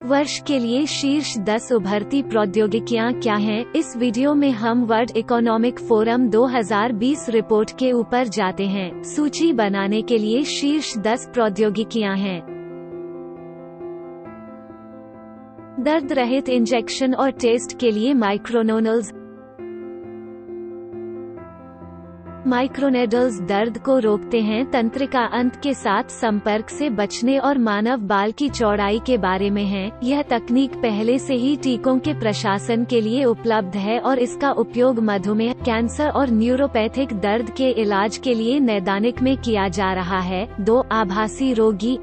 वर्ष के लिए शीर्ष 10 उभरती प्रौद्योगिकियां क्या हैं? इस वीडियो में हम वर्ल्ड इकोनॉमिक फोरम 2020 रिपोर्ट के ऊपर जाते हैं। सूची बनाने के लिए शीर्ष 10 प्रौद्योगिकियां हैं। दर्द रहित इंजेक्शन और टेस्ट के लिए माइक्रोनेडल्स। माइक्रोनेडल्स दर्द को रोकते हैं, तंत्रिका अंत के साथ संपर्क से बचने और मानव बाल की चौड़ाई के बारे में है। यह तकनीक पहले से ही टीकों के प्रशासन के लिए उपलब्ध है और इसका उपयोग मधुमेह, कैंसर और न्यूरोपैथिक दर्द के इलाज के लिए नैदानिक में किया जा रहा है। 2. आभासी रोगी।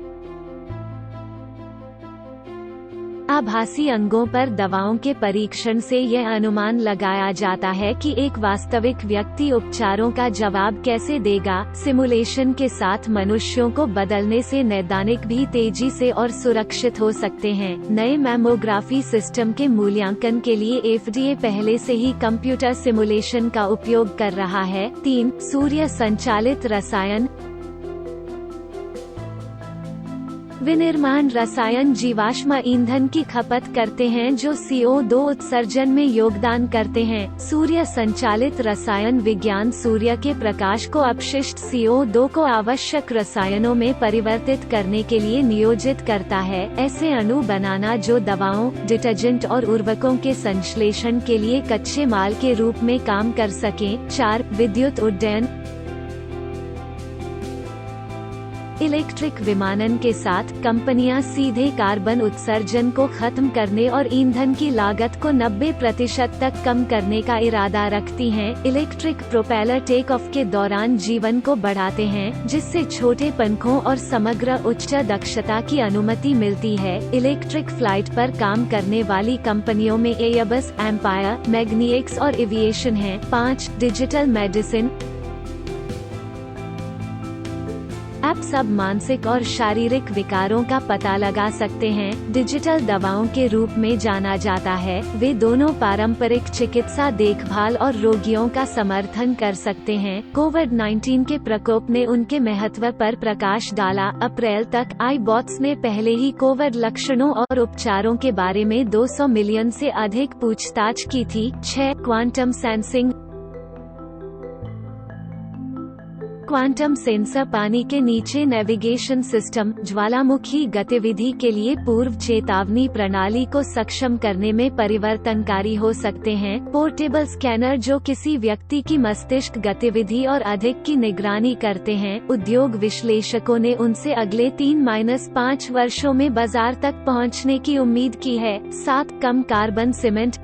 आभासी अंगों पर दवाओं के परीक्षण से यह अनुमान लगाया जाता है कि एक वास्तविक व्यक्ति उपचारों का जवाब कैसे देगा। सिमुलेशन के साथ मनुष्यों को बदलने से नैदानिक भी तेजी से और सुरक्षित हो सकते हैं। नए मैमोग्राफी सिस्टम के मूल्यांकन के लिए FDA पहले से ही कंप्यूटर सिमुलेशन का उपयोग कर रहा है। 3. सूर्य संचालित रसायन। विनिर्माण रसायन जीवाश्म ईंधन की खपत करते हैं जो CO2 उत्सर्जन में योगदान करते हैं। सूर्य संचालित रसायन विज्ञान सूर्य के प्रकाश को अपशिष्ट CO2 को आवश्यक रसायनों में परिवर्तित करने के लिए नियोजित करता है। ऐसे अणु बनाना जो दवाओं, डिटर्जेंट और उर्वरकों के संश्लेषण के लिए कच्चे माल के रूप में काम कर सकें। 4. विद्युत उड्डयन। इलेक्ट्रिक विमानन के साथ कंपनियां सीधे कार्बन उत्सर्जन को खत्म करने और ईंधन की लागत को 90% तक कम करने का इरादा रखती हैं। इलेक्ट्रिक प्रोपेलर टेक ऑफ के दौरान जीवन को बढ़ाते हैं, जिससे छोटे पंखों और समग्र उच्च दक्षता की अनुमति मिलती है। इलेक्ट्रिक फ्लाइट पर काम करने वाली कंपनियों में एयरबस, एम्पायर, मैग्निएक्स और एविएशन हैं। 5. Digital medicine. ऐप्स अब मानसिक और शारीरिक विकारों का पता लगा सकते हैं। डिजिटल दवाओं के रूप में जाना जाता है। वे दोनों पारंपरिक चिकित्सा देखभाल और रोगियों का समर्थन कर सकते हैं। कोविड-19 के प्रकोप ने उनके महत्व पर प्रकाश डाला। अप्रैल तक iBots ने पहले ही कोविड लक्षणों और उपचारों के बारे में 200 मिलियन से अधिक पूछताछ की थी। 6. Quantum sensing. क्वांटम सेंसर पानी के नीचे नेविगेशन सिस्टम, ज्वालामुखी गतिविधि के लिए पूर्व चेतावनी प्रणाली को सक्षम करने में परिवर्तनकारी हो सकते हैं। पोर्टेबल स्कैनर जो किसी व्यक्ति की मस्तिष्क गतिविधि और अधिक की निगरानी करते हैं। उद्योग विश्लेषकों ने उनसे अगले 3-5 वर्षों में बाजार तक पहुंचने की उम्मीद की है। 7. कम कार्बन सीमेंट।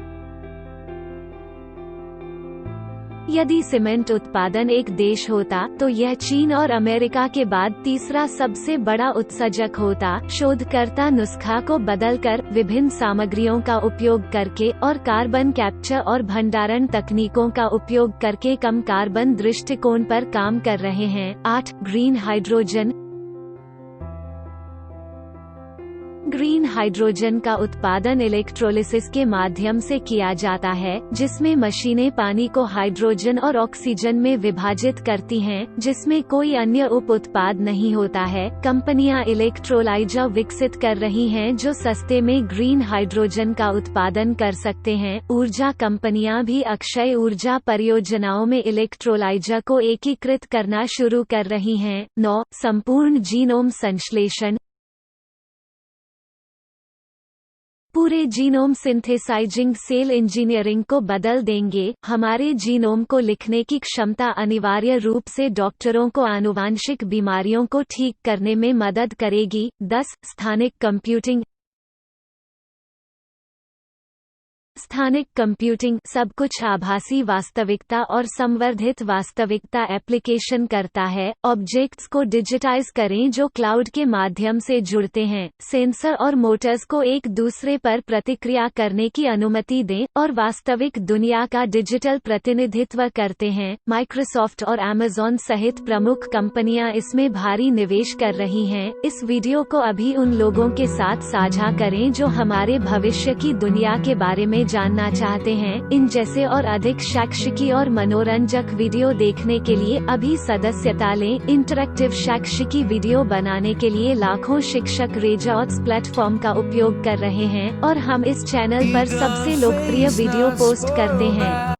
यदि सीमेंट उत्पादन एक देश होता तो यह चीन और अमेरिका के बाद तीसरा सबसे बड़ा उत्सर्जक होता। शोधकर्ता नुस्खा को बदलकर, विभिन्न सामग्रियों का उपयोग करके और कार्बन कैप्चर और भंडारण तकनीकों का उपयोग करके कम कार्बन दृष्टिकोण पर काम कर रहे हैं। 8. Green hydrogen. ग्रीन हाइड्रोजन का उत्पादन इलेक्ट्रोलिसिस के माध्यम से किया जाता है, जिसमें मशीनें पानी को हाइड्रोजन और ऑक्सीजन में विभाजित करती हैं, जिसमें कोई अन्य उप उत्पाद नहीं होता है। कंपनियां इलेक्ट्रोलाइजर विकसित कर रही हैं जो सस्ते में ग्रीन हाइड्रोजन का उत्पादन कर सकते हैं। ऊर्जा कंपनियां भी अक्षय ऊर्जा परियोजनाओं में इलेक्ट्रोलाइजर को एकीकृत करना शुरू कर रही हैं। 9. संपूर्ण जीनोम संश्लेषण। पूरे जीनोम सिंथेसाइजिंग सेल इंजीनियरिंग को बदल देंगे। हमारे जीनोम को लिखने की क्षमता अनिवार्य रूप से डॉक्टरों को आनुवांशिक बीमारियों को ठीक करने में मदद करेगी। 10. स्थानिक कंप्यूटिंग। स्थानिक कंप्यूटिंग सब कुछ आभासी वास्तविकता और संवर्धित वास्तविकता एप्लीकेशन करता है। ऑब्जेक्ट्स को डिजिटाइज करें जो क्लाउड के माध्यम से जुड़ते हैं। सेंसर और मोटर्स को एक दूसरे पर प्रतिक्रिया करने की अनुमति दें और वास्तविक दुनिया का डिजिटल प्रतिनिधित्व करते हैं। माइक्रोसॉफ्ट और अमेज़न सहित प्रमुख कंपनियां इसमें भारी निवेश कर रही हैं। इस वीडियो को अभी उन लोगों के साथ साझा करें जो हमारे भविष्य की दुनिया के बारे में जानना चाहते हैं, इन जैसे और अधिक शैक्षिकी और मनोरंजक वीडियो देखने के लिए अभी सदस्यता लें। इंटरैक्टिव शैक्षिकी वीडियो बनाने के लिए लाखों शिक्षक रेजॉर्ट्स प्लेटफॉर्म का उपयोग कर रहे हैं और हम इस चैनल पर सबसे लोकप्रिय वीडियो पोस्ट करते हैं।